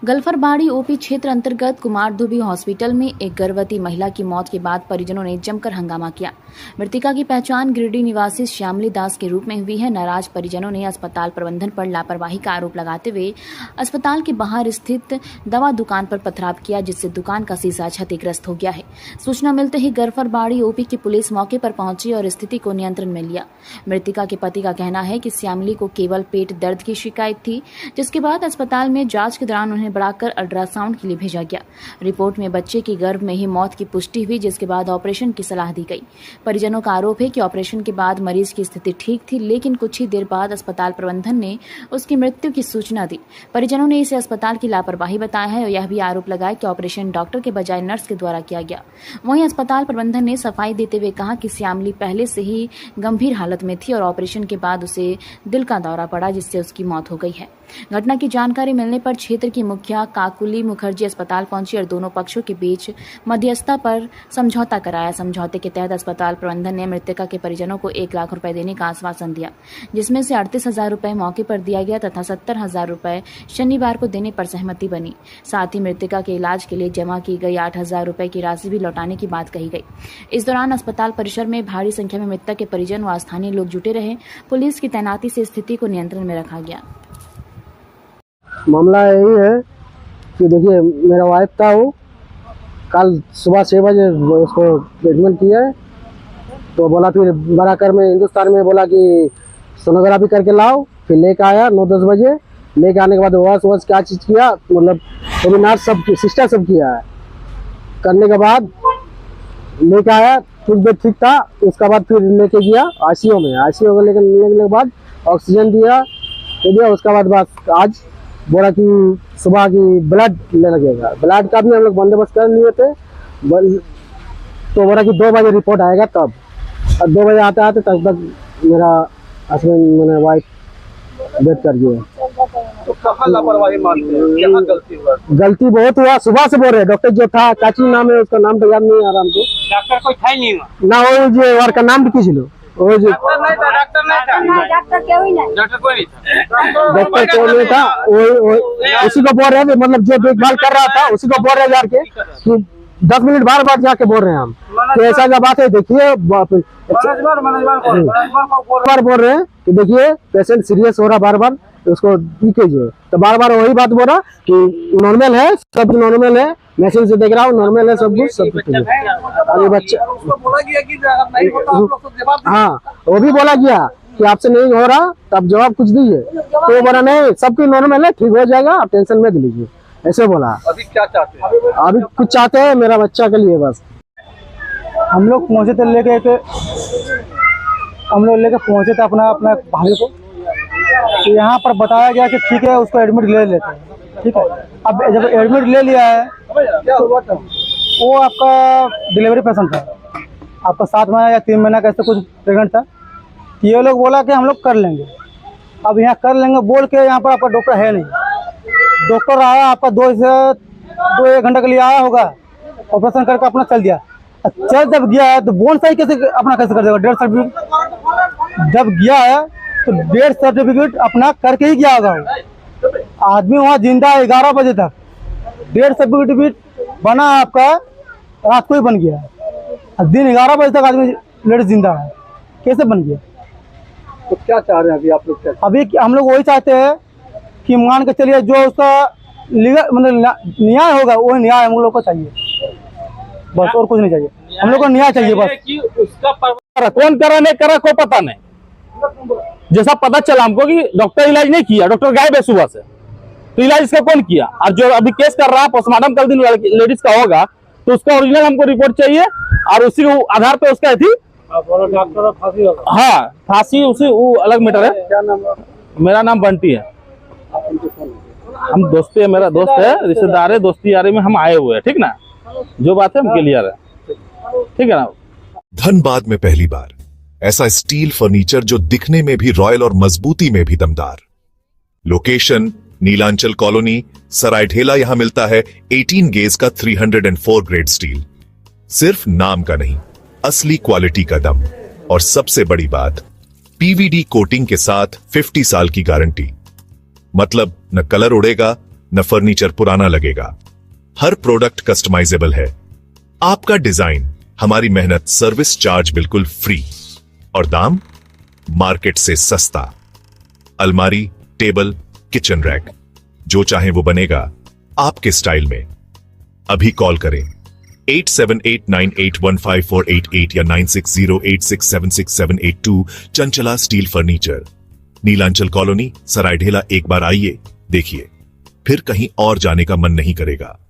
Galpharbari OP क्षेत्र अंतर्गत Kumardhubi hospital में एक गर्भवती महिला की मौत के बाद परिजनों ने जमकर हंगामा किया। मृतका की पहचान गिरिडीह निवासी श्यामली दास के रूप में हुई है। नाराज परिजनों ने अस्पताल प्रबंधन पर लापरवाही का आरोप लगाते हुए अस्पताल के बाहर स्थित दवा दुकान पर पथराव किया, जिससे दुकान का शीशा क्षतिग्रस्त हो गया है। सूचना मिलते ही गल्फरबाड़ी ओपी की पुलिस मौके पर पहुंची और स्थिति को नियंत्रण में लिया। मृतका के पति का कहना है कि श्यामली को केवल पेट दर्द की शिकायत थी, जिसके बाद अस्पताल में जांच के दौरान उन्हें बढ़ाकर अल्ट्रासाउंड के लिए भेजा गया। रिपोर्ट में बच्चे की गर्भ में ही मौत की पुष्टि हुई, जिसके बाद ऑपरेशन की सलाह दी गई। परिजनों का आरोप है कि ऑपरेशन के बाद मरीज की स्थिति ठीक थी, लेकिन कुछ ही देर बाद अस्पताल प्रबंधन ने उसकी मृत्यु की सूचना दी। परिजनों ने इसे अस्पताल की लापरवाही बताया है और यह भी आरोप लगाया कि ऑपरेशन डॉक्टर के बजाय नर्स के द्वारा किया गया। वहीं अस्पताल प्रबंधन ने सफाई देते हुए कहा कि श्यामली पहले से ही गंभीर हालत में थी और ऑपरेशन के बाद उसे दिल का दौरा पड़ा, जिससे उसकी मौत हो गई है। घटना की जानकारी मिलने पर क्षेत्र की मुखिया काकुली मुखर्जी अस्पताल पहुंची और दोनों पक्षों के बीच मध्यस्थता पर समझौता कराया। समझौते के तहत अस्पताल प्रबंधन ने मृतका के परिजनों को 1 लाख रुपए देने का आश्वासन दिया, जिसमें से 38,000 रुपए मौके पर दिया गया तथा 70,000 रुपए शनिवार को देने पर सहमति बनी। साथ ही मृतका के इलाज के लिए जमा की गई 8,000 रुपए की राशि भी लौटाने की बात कही गई। इस दौरान अस्पताल परिसर में भारी संख्या में मृतक के परिजन व स्थानीय लोग जुटे रहे। पुलिस की तैनाती से स्थिति को नियंत्रण में रखा गया। मामला यही है कि देखिए, मेरा वाइफ था, वो कल सुबह 6 बजे उसको ट्रीटमेंट किया है। तो बोला, फिर बराकर में हिंदुस्तान में बोला कि सोनोग्राफी करके लाओ। फिर लेके आया 9-10 बजे। लेके आने के बाद वॉश क्या चीज़ किया, मतलब तो नर्स सब सिस्टर सब किया है। करने के बाद लेके आया, कुछ देर ठीक था। उसका बाद फिर लेके गया आईसीयू में। आईसीयू में लेने के बाद ऑक्सीजन दिया। उसका बाद बस आज बोला कि सुबह की ब्लड ले लगेगा। ब्लड का भी हम लोग बंदोबस्त कर लिए थे। तो बोला कि 2 बजे रिपोर्ट आएगा तब। और 2 बजे आते आते तब तक मेरा हस्बैंड, मैंने वाइफ डेथ कर दिया। तो कहाँ लापरवाही मानते हैं? यहाँ गलती हुआ? गलती बहुत हुआ। सुबह से बोल रहे डॉक्टर जो था, काची नाम है उसका, नाम तो याद नहीं आ रहा हमको। डॉक्टर कोई था ही नहीं ना, वो जो और का नाम भी किसी वो जो डॉक्टर नहीं था। डॉक्टर कोई नहीं डॉक्टर कोई नहीं था। वो उसी को बोल रहे थे, मतलब जो देखभाल कर रहा था उसी को बोल रहे जाके कि 10 मिनट बार जाके बोल रहे हैं हम। तो ऐसा जब बात है, देखिए बार बोल रहे हैं कि देखिए पेशेंट सीरियस हो रहा, बार उसको लीकेज है। तो बार वही बात बोल रहा कि नॉर्मल है, सब नॉर्मल है, मशीन से देख रहा हूँ नॉर्मल है, सब कुछ सब कुछ। अभी बच्चा हाँ, वो भी बोला गया कि आपसे नहीं हो रहा, तब जवाब कुछ दीजिए। तो बोला नहीं, सबकी नॉर्मल है, ठीक हो जाएगा, आप टेंशन मत लीजिए, ऐसे बोला। अभी क्या चाहते हैं? अभी कुछ चाहते हैं मेरा बच्चा के लिए बस। हम लोग पहुँचे थे लेके पहुँचे थे अपना भाई को। तो यहाँ पर बताया गया कि ठीक है, उसको एडमिट ले लेते हैं। ठीक है, अब जब एडमिट ले लिया है, क्या हुआ था? वो आपका डिलीवरी पेशेंट था, आपका 7 महीना या 3 महीना कैसे कुछ प्रेग्नेंट था। ये लोग बोला कि हम लोग कर लेंगे। अब यहाँ कर लेंगे बोल के यहाँ पर आपका डॉक्टर है नहीं। डॉक्टर आया आपका 2-1 घंटे के लिए आया होगा, ऑपरेशन करके अपना चल दिया। चल जब गया है तो बोन सही कैसे कर देगा? डेथ सर्टिफिकेट जब गया है तो डेथ सर्टिफिकेट अपना करके ही गया होगा। आदमी वहाँ जिंदा है 11 बजे तक। डेथ सर्टिफिकेट भी बना आपका रात को ही बन गया। दिन 11 बजे तक आदमी लेडीज जिंदा है, कैसे बन गया? तो क्या चाह रहे हैं अभी आप लोग? अभी हम लोग वही चाहते हैं कि मान के चलिए जो उसका लीगल मतलब न्याय होगा वो न्याय हम लोग को चाहिए बस, और कुछ नहीं चाहिए। हम लोग को न्याय चाहिए बस। कि उसका कौन करा नहीं करा कोई पता नहीं। जैसा पता चला हमको कि डॉक्टर इलाज नहीं किया, डॉक्टर गायब है सुबह से, तो इलाज इसका कौन किया? और जो अभी केस कर रहा है पोस्टमार्टम कल दिन लेडीज का होगा, तो उसका ओरिजिनल हमको रिपोर्ट चाहिए और उसी आधार पे उसका थी। फांसी होगा? हाँ, फांसी उसी वो अलग मैटर है। क्या नाम है? मेरा नाम बंटी है। हम दोस्ती है, मेरा दोस्त है, रिश्तेदार है, दोस्ती यारी में हम आए हुए हैं। ठीक ना, जो बात है हम क्लियर है, ठीक है ना। धनबाद में पहली बार ऐसा स्टील फर्नीचर जो दिखने में भी रॉयल और मजबूती में भी दमदार। Location Nilanchal colony, Saraidhela. यहां मिलता है 18 गेज का 304 ग्रेड स्टील। सिर्फ नाम का नहीं, असली क्वालिटी का दम। और सबसे बड़ी बात, पीवीडी कोटिंग के साथ 50 साल की गारंटी। मतलब न कलर उड़ेगा, न फर्नीचर पुराना लगेगा। हर प्रोडक्ट कस्टमाइजेबल है। आपका डिजाइन, हमारी मेहनत, सर्विस चार्ज बिल्कुल फ्री और दाम मार्केट से सस्ता। अलमारी, टेबल, किचन रैक, जो चाहे वो बनेगा आपके स्टाइल में। अभी कॉल करें 8789815488 या 9608676782। Chanchala steel furniture, Nilanchal colony, Saraidhela. एक बार आइए, देखिए, फिर कहीं और जाने का मन नहीं करेगा।